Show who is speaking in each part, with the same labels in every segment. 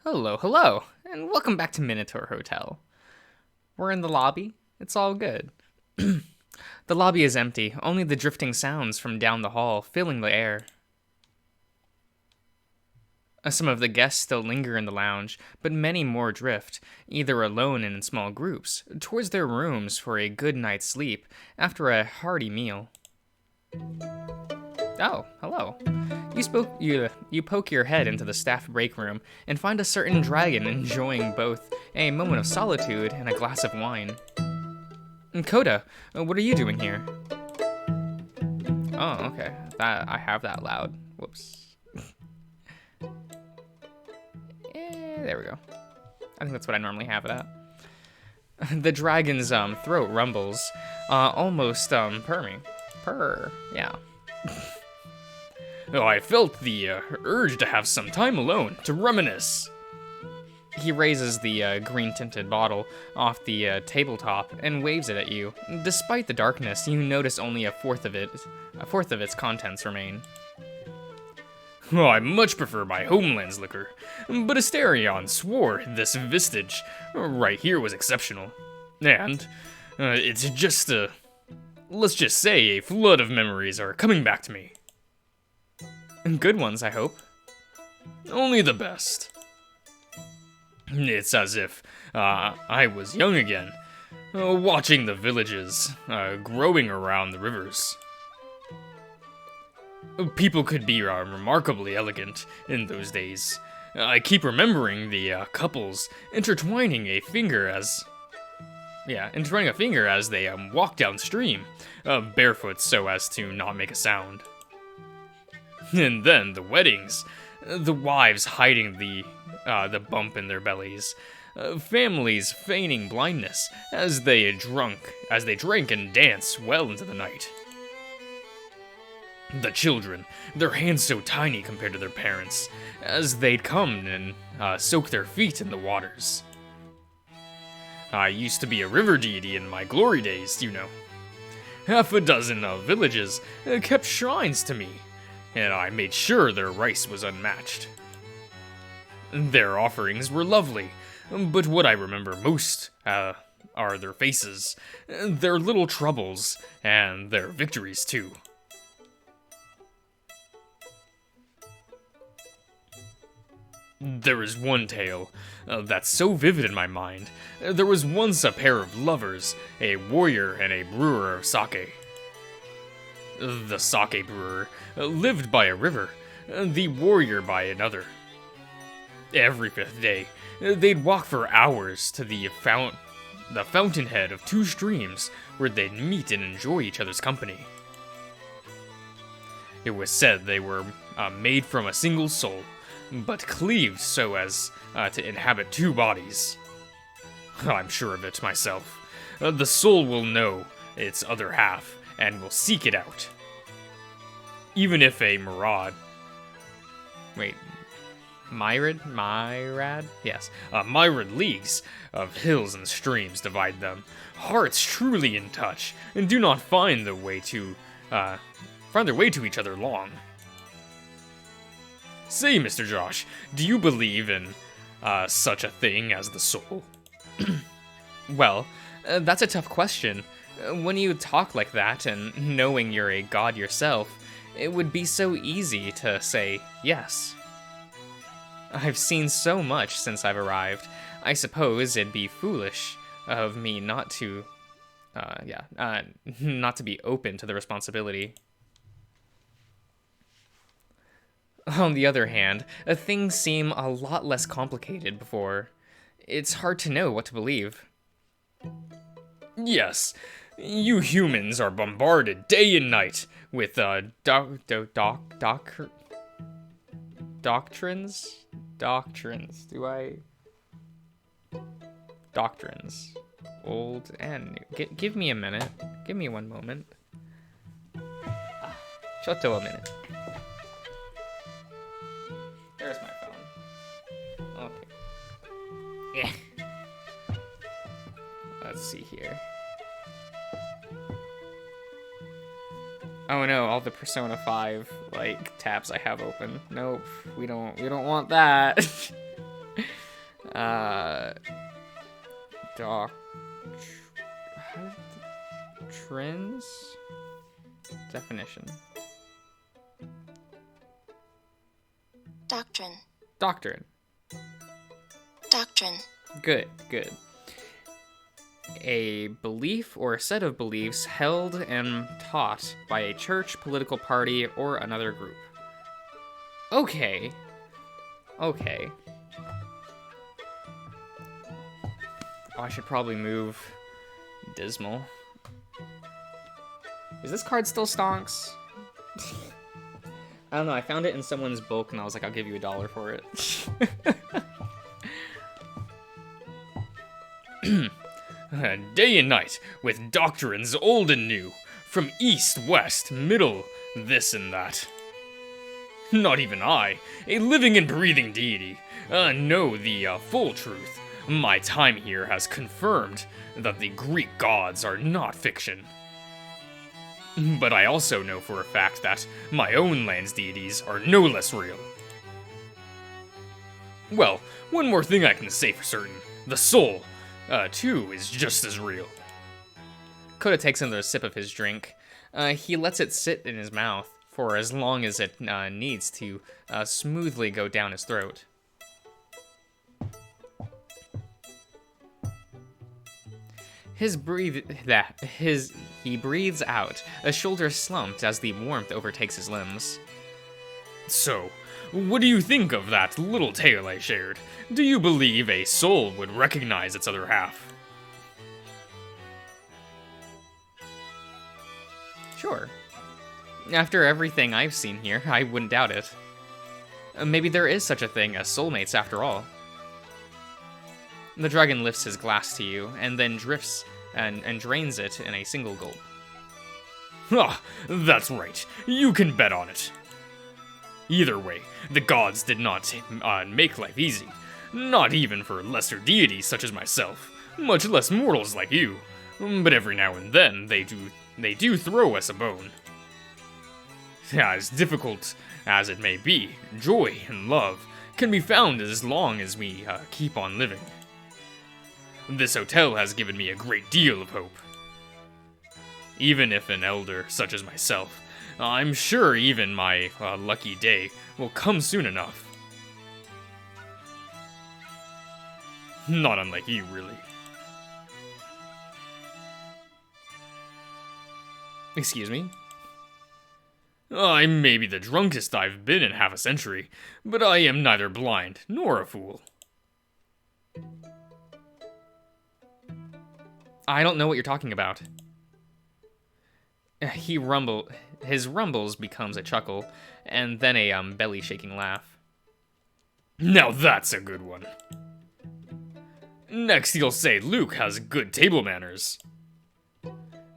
Speaker 1: Hello, hello, and welcome back to Minotaur Hotel. We're in the lobby. It's all good. The lobby is empty, only the drifting sounds from down the hall filling the air. Some of the guests still linger in the lounge, but many more drift, either alone and in small groups, towards their rooms for a good night's sleep after a hearty meal. Oh, hello. You poke your head into the staff break room and find a certain dragon enjoying both a moment of solitude and a glass of wine. Coda, what are you doing here? Oh, okay. I have that loud. Whoops. There we go. I think that's what I normally have it at. The dragon's throat rumbles, almost purring. Purr, yeah.
Speaker 2: Oh, I felt the urge to have some time alone, to reminisce.
Speaker 1: He raises the green-tinted bottle off the tabletop and waves it at you. Despite the darkness, you notice only a fourth of its contents remain.
Speaker 2: Oh, I much prefer my homeland's liquor, but Asterion swore this vestige right here was exceptional. And it's just let's just say a flood of memories are coming back to me.
Speaker 1: Good ones, I hope.
Speaker 2: Only the best. It's as if I was young again, watching the villages growing around the rivers. People could be remarkably elegant in those days. I keep remembering the couples intertwining a finger as they walk downstream, barefoot so as to not make a sound. And then the weddings, the wives hiding the bump in their bellies, families feigning blindness as they drank and danced well into the night. The children, their hands so tiny compared to their parents, as they'd come and soak their feet in the waters. I used to be a river deity in my glory days, you know. Half a dozen villages kept shrines to me, and I made sure their rice was unmatched. Their offerings were lovely, but what I remember most are their faces, their little troubles, and their victories too. There is one tale that's so vivid in my mind. There was once a pair of lovers, a warrior and a brewer of sake. The sake brewer lived by a river, the warrior by another. Every fifth day, they'd walk for hours to the fountainhead of two streams where they'd meet and enjoy each other's company. It was said they were made from a single soul, but cleaved so as to inhabit two bodies. I'm sure of it myself. The soul will know its other half and will seek it out. Even if a Myrad...
Speaker 1: Wait, Myrad? Yes.
Speaker 2: Myriad leagues of hills and streams divide them. Hearts truly in touch, and do not find their way to each other long. Say, Mr. Josh, do you believe in such a thing as the soul?
Speaker 1: Well, that's a tough question. When you talk like that, and knowing you're a god yourself, it would be so easy to say yes. I've seen so much since I've arrived. I suppose it'd be foolish of me not to be open to the responsibility. On the other hand, things seem a lot less complicated before. It's hard to know what to believe.
Speaker 2: Yes, you humans are bombarded day and night with
Speaker 1: doctrines? Doctrines. Old and new. Give me a minute. Give me one moment. Chotto a minute. There's my phone. Okay. Yeah. Let's see here. Oh no, all the Persona 5 tabs I have open. Nope, we don't want that. uh, doc... Trends? Definition.
Speaker 3: Doctrine.
Speaker 1: Doctrine.
Speaker 3: Doctrine.
Speaker 1: Good, good. A belief or a set of beliefs held and taught by a church, political party, or another group. Okay. Okay. Oh, I should probably move Dismal. Is this card still stonks? I don't know, I found it in someone's book and I was like, I'll give you $1 for it.
Speaker 2: Day and night, with doctrines old and new, from east, west, middle, this and that. Not even I, a living and breathing deity, know the full truth. My time here has confirmed that the Greek gods are not fiction. But I also know for a fact that my own land's deities are no less real. Well, one more thing I can say for certain. The soul, too, is just as real.
Speaker 1: Koda takes another sip of his drink. He lets it sit in his mouth for as long as it needs to smoothly go down his throat. He breathes out, a shoulder slumped as the warmth overtakes his limbs.
Speaker 2: So, what do you think of that little tale I shared? Do you believe a soul would recognize its other half?
Speaker 1: Sure. After everything I've seen here, I wouldn't doubt it. Maybe there is such a thing as soulmates after all. The dragon lifts his glass to you, and then drifts and drains it in a single gulp.
Speaker 2: Ah, that's right. You can bet on it. Either way, the gods did not make life easy. Not even for lesser deities such as myself, much less mortals like you. But every now and then, they do throw us a bone. As difficult as it may be, joy and love can be found as long as we keep on living. This hotel has given me a great deal of hope. Even if an elder such as myself, I'm sure even my lucky day will come soon enough. Not unlike you, really.
Speaker 1: Excuse me?
Speaker 2: I may be the drunkest I've been in half a century, but I am neither blind nor a fool.
Speaker 1: I don't know what you're talking about. His rumbles becomes a chuckle, and then a belly-shaking laugh.
Speaker 2: Now that's a good one. Next you'll say Luke has good table manners.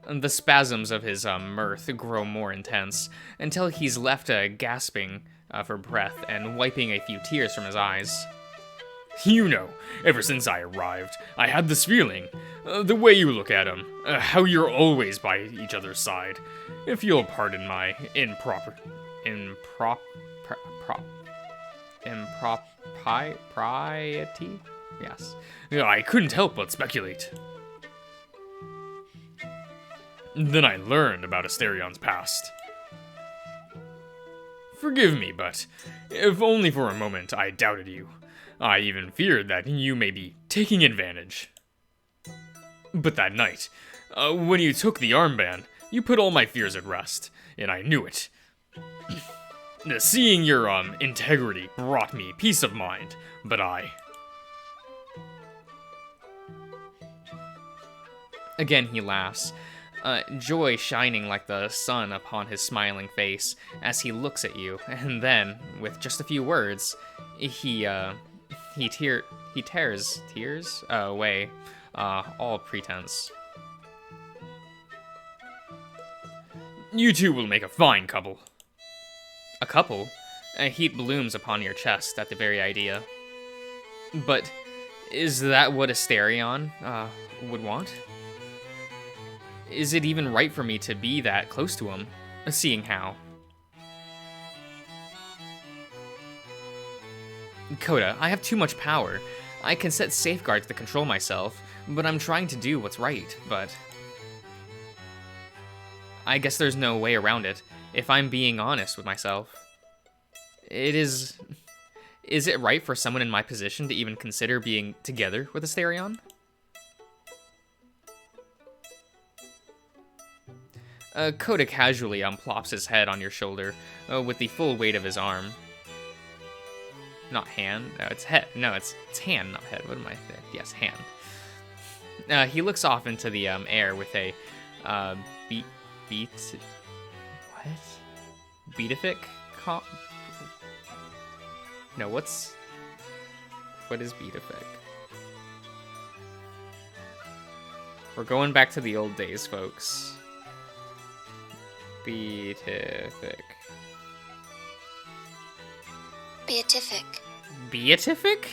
Speaker 1: The spasms of his mirth grow more intense, until he's left gasping for breath and wiping a few tears from his eyes.
Speaker 2: You know, ever since I arrived, I had this feeling. The way you look at him, how you're always by each other's side. If you'll pardon my impropriety?
Speaker 1: Yes.
Speaker 2: I couldn't help but speculate. Then I learned about Asterion's past. Forgive me, but if only for a moment I doubted you. I even feared that you may be taking advantage. But that night, when you took the armband, you put all my fears at rest, and I knew it. Seeing your integrity brought me peace of mind, but
Speaker 1: Again he laughs, joy shining like the sun upon his smiling face as he looks at you, and then, with just a few words, he tears away all pretense.
Speaker 2: You two will make a fine couple.
Speaker 1: A couple? Heat blooms upon your chest at the very idea. But is that what Asterion would want? Is it even right for me to be that close to him, seeing how? Coda, I have too much power. I can set safeguards to control myself, but I'm trying to do what's right, but I guess there's no way around it, if I'm being honest with myself. Is it right for someone in my position to even consider being together with Asterion? Coda casually plops his head on your shoulder with the full weight of his arm. Not hand. No, it's head. No, it's hand, not head. What am I saying? Yes, hand. He looks off into the air with a beatific comp. No, what is beatific? We're going back to the old days, folks. Beatific.
Speaker 3: Beatific.
Speaker 1: Beatific?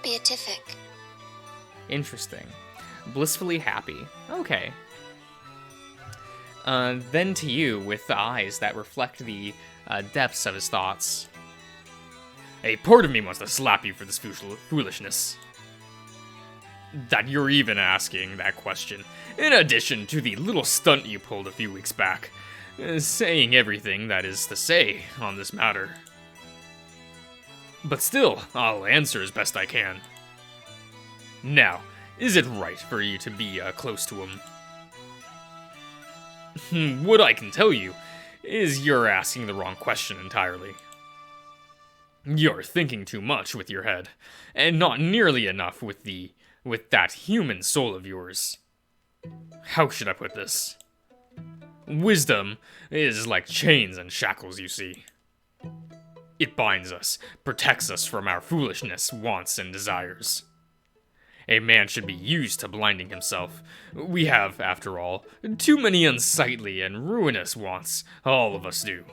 Speaker 3: Beatific.
Speaker 1: Interesting. Blissfully happy. Okay. Then to you, with the eyes that reflect the depths of his thoughts.
Speaker 2: A part of me wants to slap you for this foolishness. That you're even asking that question, in addition to the little stunt you pulled a few weeks back, saying everything that is to say on this matter. But still, I'll answer as best I can. Now, is it right for you to be close to him? What I can tell you is you're asking the wrong question entirely. You're thinking too much with your head, and not nearly enough with that human soul of yours. How should I put this? Wisdom is like chains and shackles, you see. It binds us, protects us from our foolishness, wants, and desires. A man should be used to blinding himself. We have, after all, too many unsightly and ruinous wants, all of us do.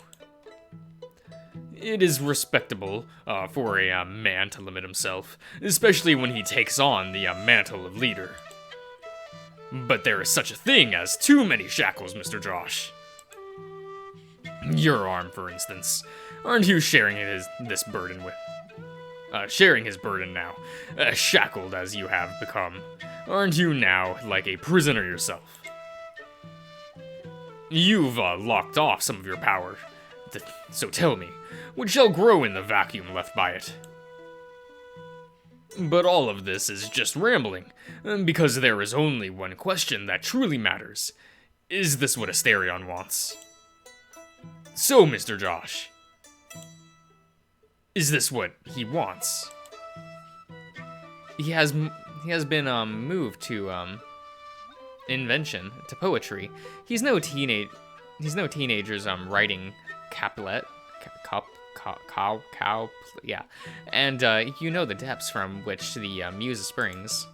Speaker 2: It is respectable for a man to limit himself, especially when he takes on the mantle of leader. But there is such a thing as too many shackles, Mr. Josh. Your arm, for instance. Aren't you sharing this burden with? Sharing his burden now, shackled as you have become. Aren't you now like a prisoner yourself? You've locked off some of your power. So tell me, what shall grow in the vacuum left by it? But all of this is just rambling, because there is only one question that truly matters. Is this what Asterion wants? So, Mr. Josh, is this what he wants?
Speaker 1: He has been moved to invention, to poetry. He's no teenagers writing Capulet, yeah. And you know the depths from which the muse springs.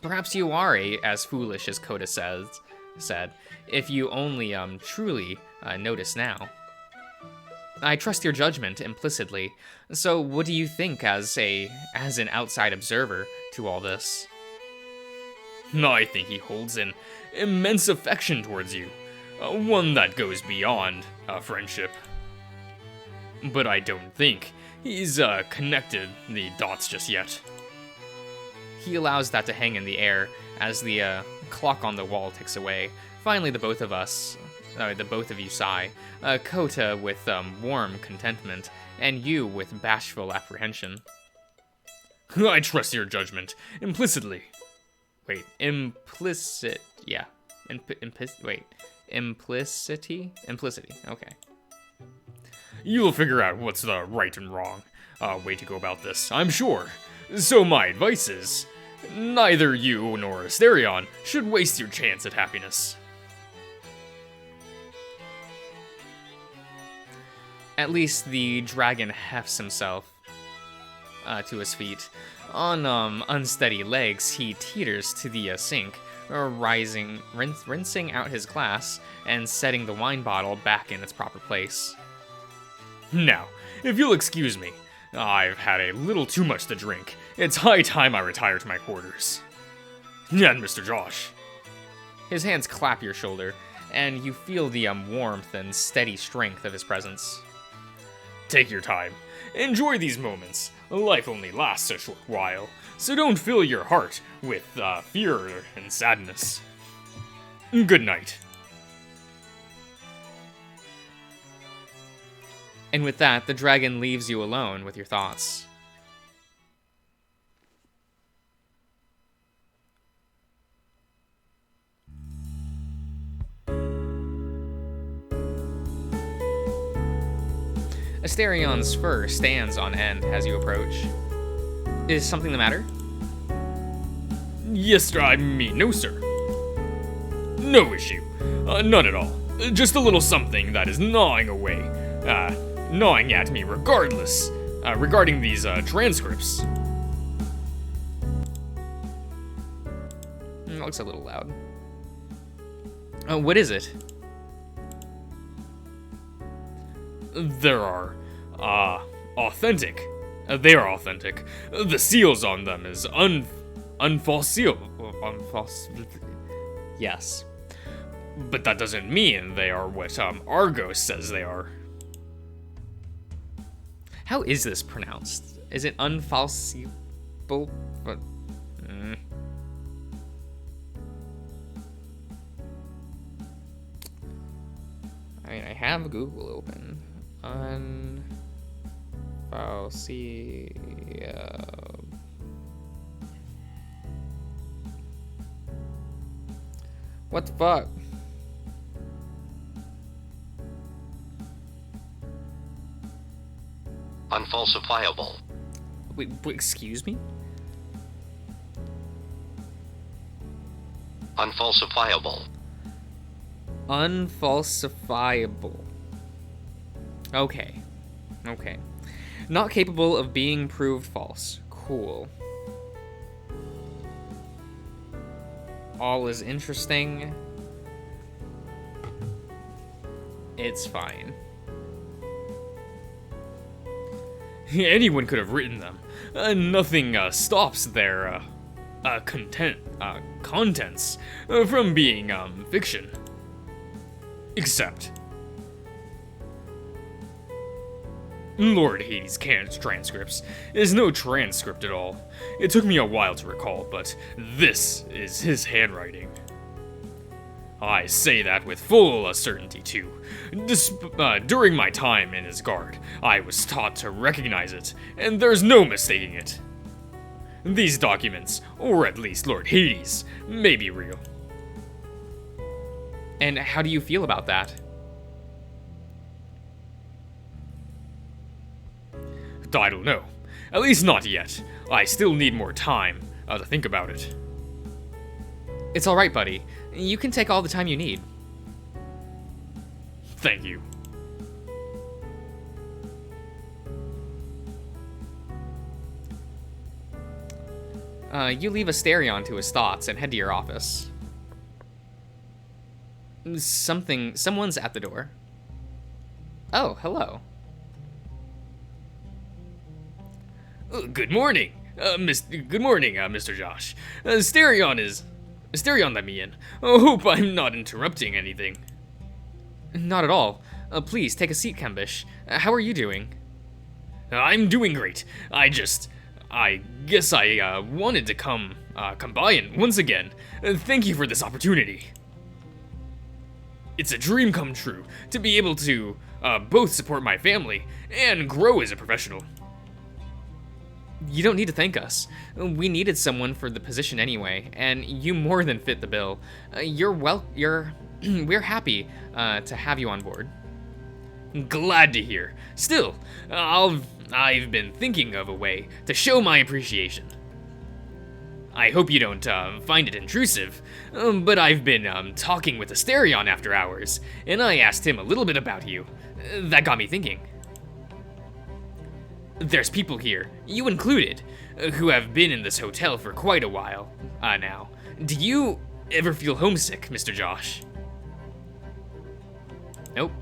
Speaker 1: Perhaps you are as foolish as Coda said, if you only truly notice now. I trust your judgment implicitly, so what do you think as an outside observer to all this?
Speaker 2: I think he holds an immense affection towards you, one that goes beyond friendship. But I don't think he's connected the dots just yet.
Speaker 1: He allows that to hang in the air as the clock on the wall ticks away. Finally, the both of you sigh. Kota with warm contentment, and you with bashful apprehension.
Speaker 2: I trust your judgment implicitly.
Speaker 1: Wait, implicit? Yeah, implicity? Implicity. Okay.
Speaker 2: You'll figure out what's the right and wrong way to go about this, I'm sure. So my advice is, neither you nor Asterion should waste your chance at happiness.
Speaker 1: At least the dragon hefts himself to his feet. On unsteady legs, he teeters to the sink, rinsing out his glass and setting the wine bottle back in its proper place.
Speaker 2: Now, if you'll excuse me, I've had a little too much to drink. It's high time I retire to my quarters. And Mr. Josh.
Speaker 1: His hands clap your shoulder, and you feel the warmth and steady strength of his presence.
Speaker 2: Take your time. Enjoy these moments. Life only lasts a short while, so don't fill your heart with fear and sadness. Good night.
Speaker 1: And with that, the dragon leaves you alone with your thoughts. Asterion's fur stands on end as you approach. Is something the matter?
Speaker 2: Yes, I mean, no, sir. No issue. None at all. Just a little something that is gnawing away. Gnawing at me regardless. Regarding these, transcripts.
Speaker 1: That looks a little loud. What is it?
Speaker 2: There are, authentic. They are authentic. The seals on them is unfalsifiable.
Speaker 1: Yes.
Speaker 2: But that doesn't mean they are what, Argos says they are.
Speaker 1: How is this pronounced? Is it unfalsifiable? I mean, I have Google open. Unfalsifiable. What the fuck?
Speaker 4: Unfalsifiable.
Speaker 1: Wait, excuse me?
Speaker 4: Unfalsifiable.
Speaker 1: Unfalsifiable. Okay. Not capable of being proved false. Cool. All is interesting. It's fine.
Speaker 2: Anyone could have written them. Nothing stops their contents from being fiction. Except Lord Hades' transcripts is no transcript at all. It took me a while to recall, but this is his handwriting. I say that with full certainty, too. During my time in his guard, I was taught to recognize it, and there's no mistaking it. These documents, or at least Lord Hades, may be real.
Speaker 1: And how do you feel about that?
Speaker 2: I don't know. At least not yet. I still need more time to think about it.
Speaker 1: It's alright, buddy. You can take all the time you need.
Speaker 2: Thank you.
Speaker 1: You leave Asterion to his thoughts and head to your office. Someone's at the door. Oh, hello.
Speaker 2: Good morning, Mr. Josh. Asterion let me in. Hope I'm not interrupting anything.
Speaker 1: Not at all. Please, take a seat, Kembish. How are you doing?
Speaker 2: I'm doing great. I guess I wanted to come by and once again, thank you for this opportunity. It's a dream come true to be able to both support my family and grow as a professional.
Speaker 1: You don't need to thank us. We needed someone for the position anyway, and you more than fit the bill. We're happy to have you on board.
Speaker 2: Glad to hear. Still, I've been thinking of a way to show my appreciation. I hope you don't find it intrusive, but I've been talking with Asterion after hours, and I asked him a little bit about you. That got me thinking. There's people here, you included, who have been in this hotel for quite a while now. Do you ever feel homesick, Mr. Josh?
Speaker 1: Nope.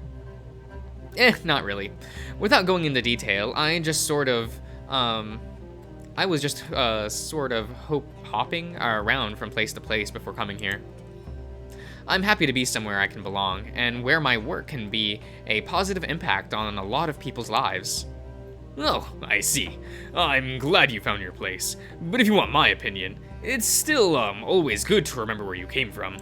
Speaker 1: Not really. Without going into detail, I just sort of, I was just hopping around from place to place before coming here. I'm happy to be somewhere I can belong, and where my work can be a positive impact on a lot of people's lives.
Speaker 2: Oh, I see. I'm glad you found your place. But if you want my opinion, it's still, always good to remember where you came from.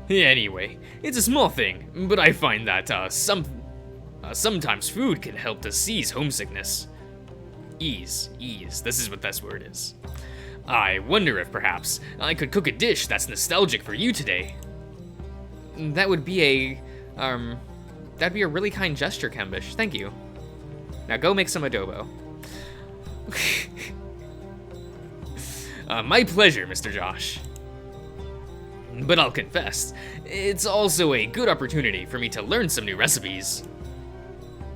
Speaker 2: Anyway, it's a small thing, but I find that, sometimes food can help to ease homesickness. Ease. This is what this word is. I wonder if perhaps I could cook a dish that's nostalgic for you today.
Speaker 1: That would be that'd be a really kind gesture, Kembish. Thank you. Now go make some adobo.
Speaker 2: My pleasure, Mr. Josh. But I'll confess, it's also a good opportunity for me to learn some new recipes.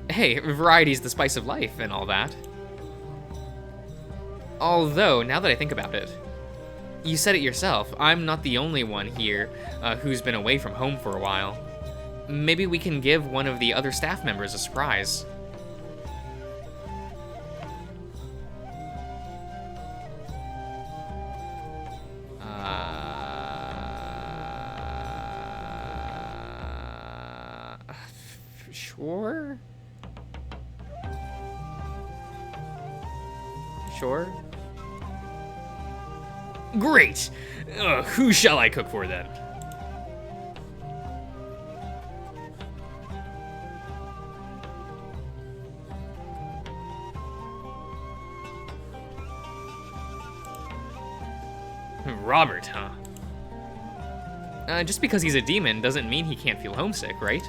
Speaker 1: Hey, variety's the spice of life and all that. Although, now that I think about it, you said it yourself, I'm not the only one here who's been away from home for a while. Maybe we can give one of the other staff members a surprise. Sure? Sure?
Speaker 2: Great! Who shall I cook for then? Robert, huh?
Speaker 1: Just because he's a demon doesn't mean he can't feel homesick, right?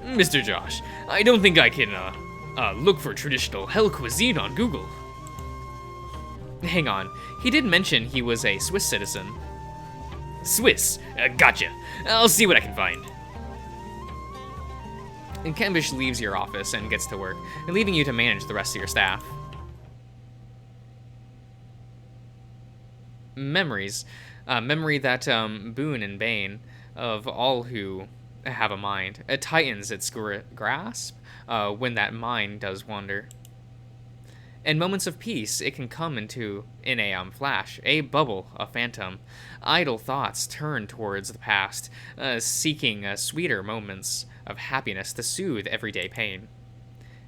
Speaker 2: Mr. Josh, I don't think I can, look for traditional hell cuisine on Google.
Speaker 1: Hang on, he did mention he was a Swiss citizen.
Speaker 2: Swiss, gotcha. I'll see what I can find.
Speaker 1: And Kembish leaves your office and gets to work, leaving you to manage the rest of your staff. Memories. Memory that Boone and Bane, of all who have a mind, it tightens its grasp when that mind does wander. In moments of peace, it can come in a flash, a bubble, a phantom. Idle thoughts turn towards the past, seeking sweeter moments of happiness to soothe everyday pain.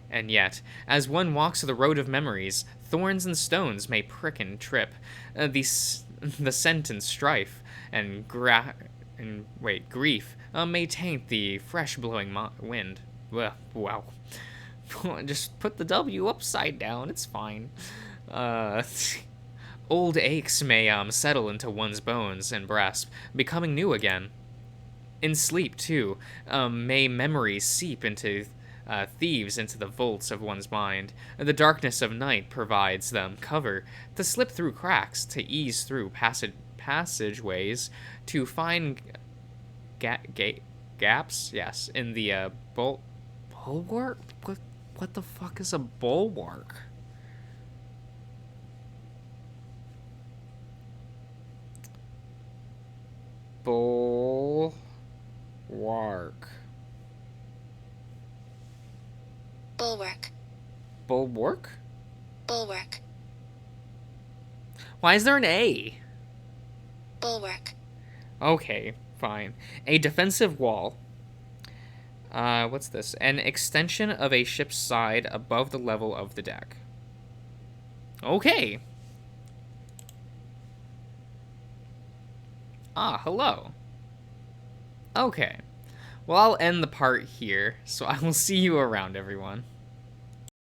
Speaker 1: And yet, as one walks the road of memories, thorns and stones may prick and trip. The scent and strife and grief may taint the fresh blowing wind. Wow. Just put the W upside down, it's fine. Old aches may settle into one's bones and breast, becoming new again. In sleep, too, may memories seep into thieves into the vaults of one's mind. The darkness of night provides them cover to slip through cracks, to ease through passageways, to find gaps, yes, in the bulwark? What the fuck is a bulwark? Bulwark.
Speaker 3: Bulwark.
Speaker 1: Bulwark?
Speaker 3: Bulwark.
Speaker 1: Why is there an A?
Speaker 3: Bulwark.
Speaker 1: Okay, fine. A defensive wall. What's this? An extension of a ship's side above the level of the deck. Okay. Ah, hello. Okay. Well, I'll end the part here, so I will see you around, everyone.